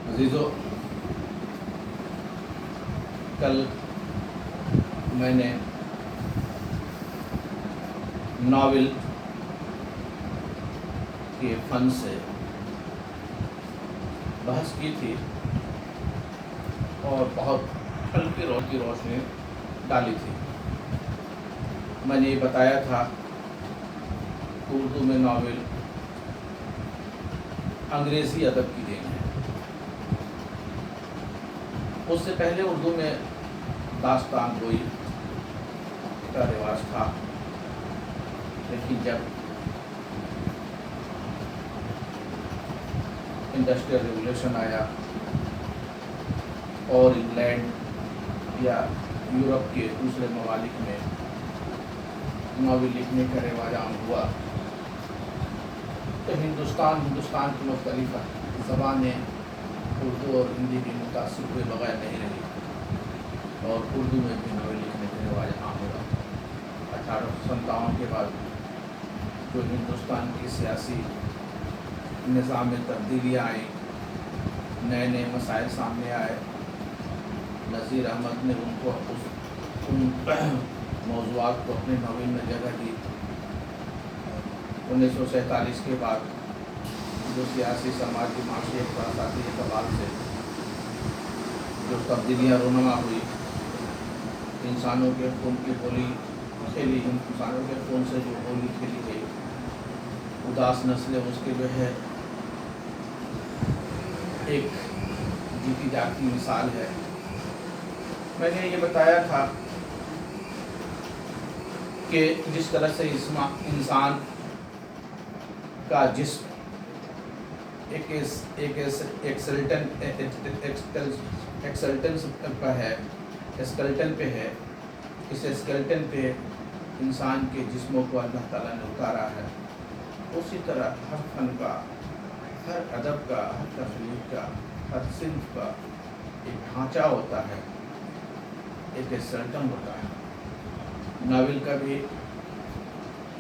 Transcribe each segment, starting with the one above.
अजीज़ों, कल मैंने नावल के फ़न से बहस की थी और बहुत हल्की रोशनी डाली थी। मैंने ये बताया था कि उर्दू में नावल अंग्रेज़ी अदब की देन है। उससे पहले उर्दू में दास्तान गोई का रिवाज था, लेकिन जब इंडस्ट्रियल रिवोल्यूशन आया और इंग्लैंड या यूरोप के दूसरे ममालिक में नावल लिखने का रिवाज आम हुआ, तो हिंदुस्तान की मुख्तलिफ ज़बानें उर्दू और हिंदी की मुतासिर हुए बगैर नहीं रही और उर्दू में भी नावल लिखने का रिवाज आम हुआ। 1857 के बाद जो हिंदुस्तान की सियासी निज़ाम में तब्दीलियाँ आई, नए नए मसाइल सामने आए, नज़ीर अहमद ने उन मौज़ूआत को अपने नावल में जगह दी। 1947 के बाद जो सियासी समाजी माशी इक़्तिसादी एतबार से जो तब्दीलियाँ रूनुमा हुई, इंसानों के खून की होली खेली, इंसानों के खून से जो होली खेली गई, उदास नस्लें उसके जो है एक जीती जाती मिसाल है। मैंने ये बताया था कि जिस तरह से इंसान का जिस्म स्केलेटन पे है, इस स्केलेटन पे इंसान के जिस्मों को अल्लाह ताला ने उतारा है। उसी तरह हर फन का, हर अदब का, हर तख्लीक का, हर सिन्फ का एक ढांचा होता है, एक स्केलेटन होता है। नावल का भी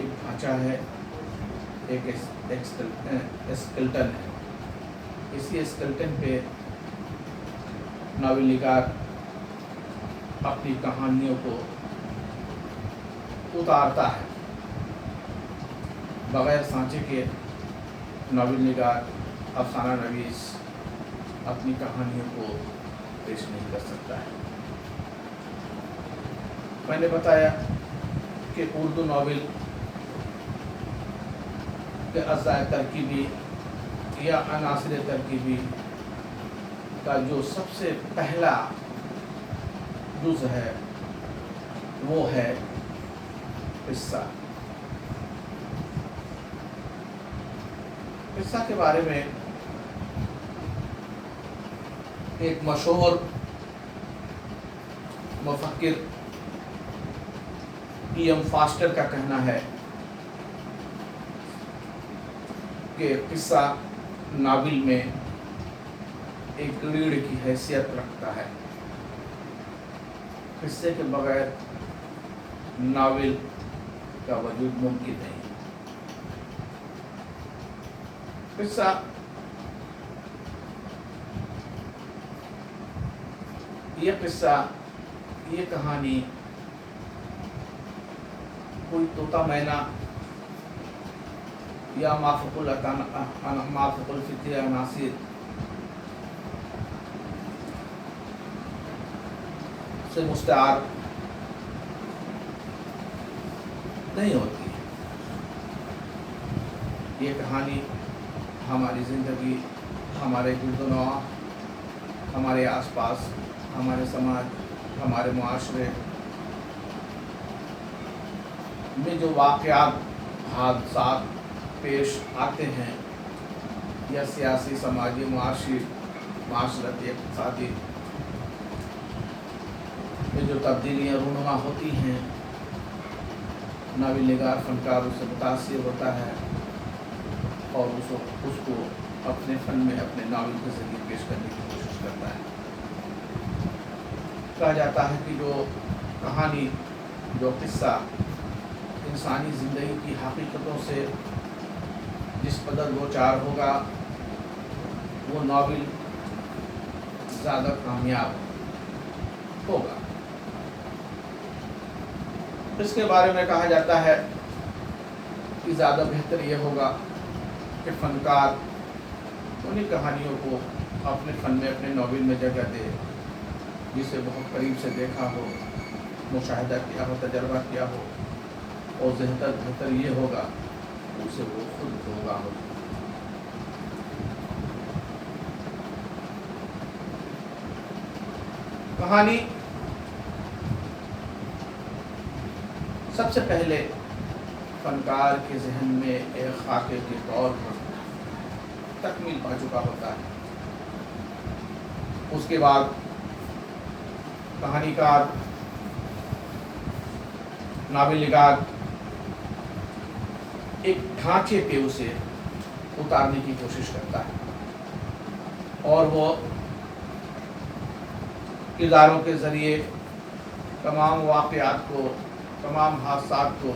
एक ढांचा है, एक स्केलेटन है। इसी स्केलेटन पे नावल निगार अपनी कहानियों को उतारता है। बग़ैर सांचे के नावल निगार, अफसाना नवीस अपनी कहानियों को पेश नहीं कर सकता है। मैंने बताया कि उर्दू नावल के अज़ाए तरकीबी या अनासिर तरकीबी का जो सबसे पहला जुज़ है वो है किस्सा। किस्सा के बारे में एक मशहूर मुफक्किर E.M. फास्टर का कहना है कि किस्सा नावल में एक रीढ़ की हैसियत रखता है। किस्से के बगैर नावल का वजूद मुमकिन नहीं। किस्सा ये कहानी कोई तोता मैना या माफ़ुकुल फ़िक्र अनासिर से मुस्तार नहीं होती है। ये कहानी हमारी ज़िंदगी, हमारे गिरदोनवा, हमारे आसपास, हमारे समाज, हमारे मुआशरे में जो वाक़यात हादसात पेश आते हैं या सियासी, समाजी, माशरती, इक़्तिसादी में जो तब्दीलियाँ रूनुमा होती हैं, नावल निगार फ़नकार उससे मुतासिर होता है और उसको अपने फ़न में, अपने नावल के ज़रिए पेश करने की कोशिश करता है। कहा जाता है कि जो कहानी, जो किस्सा इंसानी ज़िंदगी की हकीकतों से जिस कदर दो चार होगा, वो नावल ज़्यादा कामयाब होगा। इसके बारे में कहा जाता है कि ज़्यादा बेहतर ये होगा कि फ़नकार उन्हीं कहानियों को अपने फ़न में, अपने नॉवेल में जगह दे जिसे बहुत करीब से देखा हो, मुशाहिदा किया हो, तजर्बा किया हो, और बेहतर ये होगा उसे वो खुद होगा। कहानी सबसे पहले फनकार के जहन में एक खाके के तौर पर तकमील पा चुका होता है। उसके बाद कहानीकार, नावल निगार एक ढांचे पे उसे उतारने की कोशिश करता है और वो किरदारों के ज़रिए तमाम वाक़यात को, तमाम हादसात को,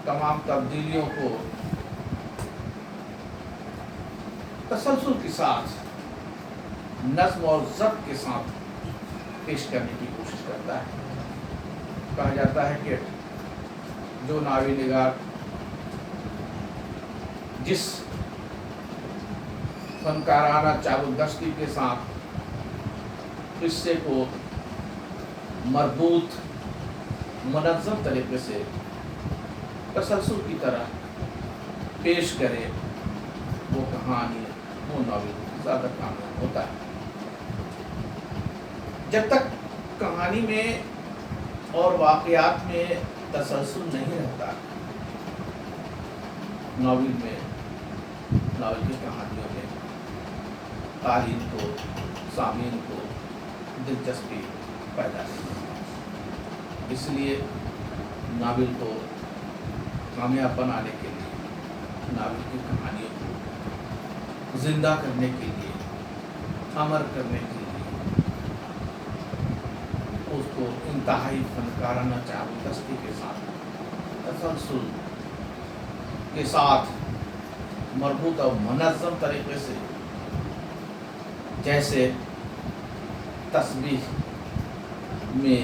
तमाम तब्दीलियों को तसलसल के साथ, नज़्म और ज़ब्त के साथ पेश करने की कोशिश करता है। कहा जाता है कि जो नावल निगार जिस फनकाराना चालुदस्ती के साथ किस्से को मरबूत, मुनज़्ज़म तरीके से तसलसल की तरह पेश करे, वो कहानी, वो नावल ज़्यादा कामयाब होता है। जब तक कहानी में और वाक़यात में तसलसल नहीं रहता, नावल में, नावल की कहानियों में तारीन को, सामीन को दिलचस्पी पैदा नहीं। इसलिए नावल को कामयाब बनाने के लिए, नावल की कहानियों को ज़िंदा करने के लिए, अमर करने के लिए उसको इंतहाई फनकाराना चालुदस्ती के साथ, तसलसल के साथ, मरबूत और मुनज़्ज़म तरीके से, जैसे तस्बीह में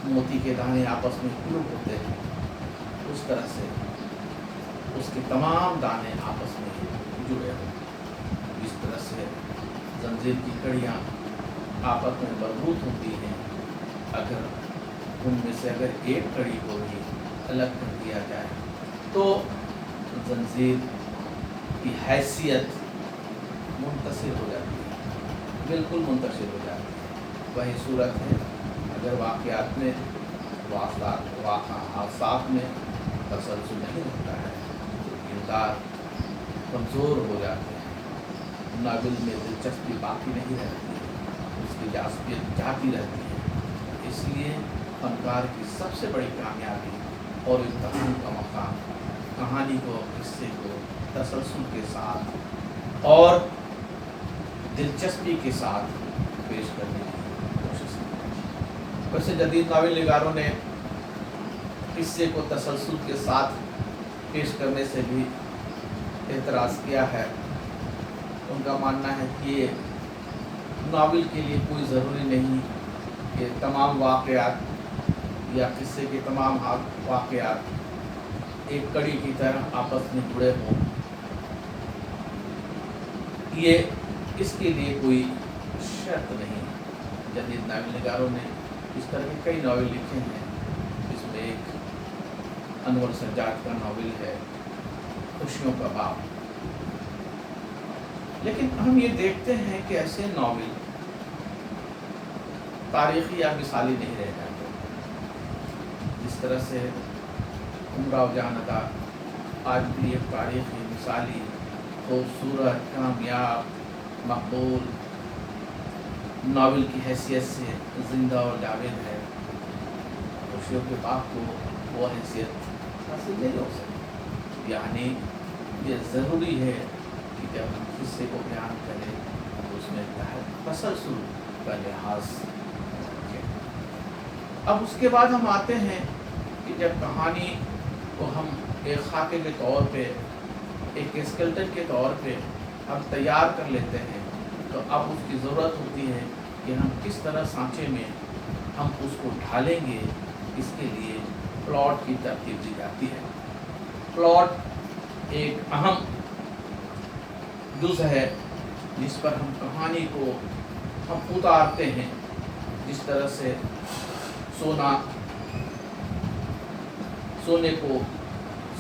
मोती के दाने आपस में खुलू होते हैं, उस तरह से उसके तमाम दाने आपस में जुड़े हों। इस तरह से जंजीर की कड़ियाँ आपस में मजबूत होती हैं। अगर उनमें से अगर एक कड़ी को भी अलग कर दिया जाए तो जंजीर की हैसियत मुंतशिर हो जाती है, बिल्कुल मुंतशिर हो जाती है। वही सूरत है अगर वाक़यात में, हादसात में तसलसल नहीं रहता है तो किरदार कमज़ोर हो जाते हैं, नावल में दिलचस्पी बाकी नहीं रहती है, उसकी जासूसियत जाती रहती है। इसलिए फनकार की सबसे बड़ी कामयाबी और इम्तिहान का मकाम कहानी को, किस्से को तसलसल के साथ और दिलचस्पी के साथ पेश करने की कोशिश की। वैसे जदीद नावल निगारों ने किस्से को तसलसल के साथ पेश करने से भी एतराज़ किया है। उनका मानना है कि ये नावल के लिए कोई ज़रूरी नहीं कि तमाम वाक़यात या किस्से के तमाम वाक़यात एक कड़ी की तरह आपस में जुड़े हों। ये इसके लिए कोई शर्त नहीं। जदीद नावल निगारों ने इस तरह के कई नावल लिखे हैं। इसमें एक अनवर सज्जाद का नावल है खुशियों का बाप। लेकिन हम ये देखते हैं कि ऐसे नावल तारीख़ी या मिसाली नहीं रह जाते। जिस तरह से उमराव जहां अदा आज भी एक तारीख़ी, मिसाली, खूबसूरत, कामयाब, मकबूल नावल की हैसियत से ज़िंदा और जावेद है, खुशियों के बाप को वो हैसियत हासिल नहीं हो सकती। यानी ये ज़रूरी है कि जब हम किस्से को बयान करें तो उसमें तसलसल का लिहाज रखें। अब उसके बाद हम आते हैं कि जब कहानी को हम एक खाके के तौर पे, एक स्केलेटन के तौर पे हम तैयार कर लेते हैं तो अब उसकी ज़रूरत होती है कि हम किस तरह सांचे में हम उसको ढालेंगे, इसके लिए प्लॉट की तरतीब दी जाती है। प्लॉट एक अहम जुज़ है जिस पर हम कहानी को हम उतारते हैं। जिस तरह से सोने को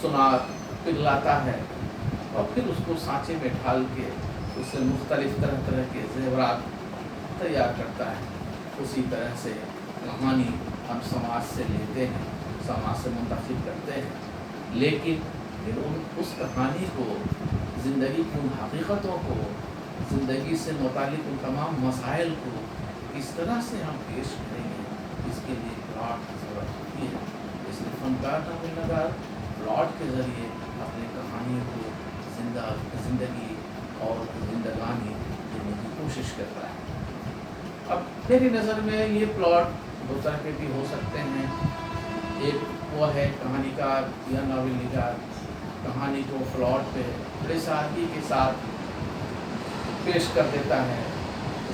सुनार पिघलाता है और फिर उसको सांचे में ढाल के उससे मुख्तलिफ तरह तरह के ज़ेवरात तैयार करता है, उसी तरह से कहानी हम समाज से लेते हैं, समाज से मुंतखब करते हैं, लेकिन फिर उस कहानी को, ज़िंदगी की उन हकीकतों को, ज़िंदगी से मुतालिक उन तमाम मसाइल को किस तरह से हम पेश करेंगे, इसके लिए प्लॉट की ज़रूरत होती है। इसलिए फनकार नावलनगार प्लॉट के ज़रिए अपनी कहानियों को ज़िंदगी और ज़िंदगानी देने की कोशिश करता है। अब मेरी नज़र में ये प्लॉट दो तरह के भी हो सकते हैं। एक वो है कहानीकार या नावल निगार कहानी को प्लॉट पे बड़े सादगी के साथ पेश कर देता है,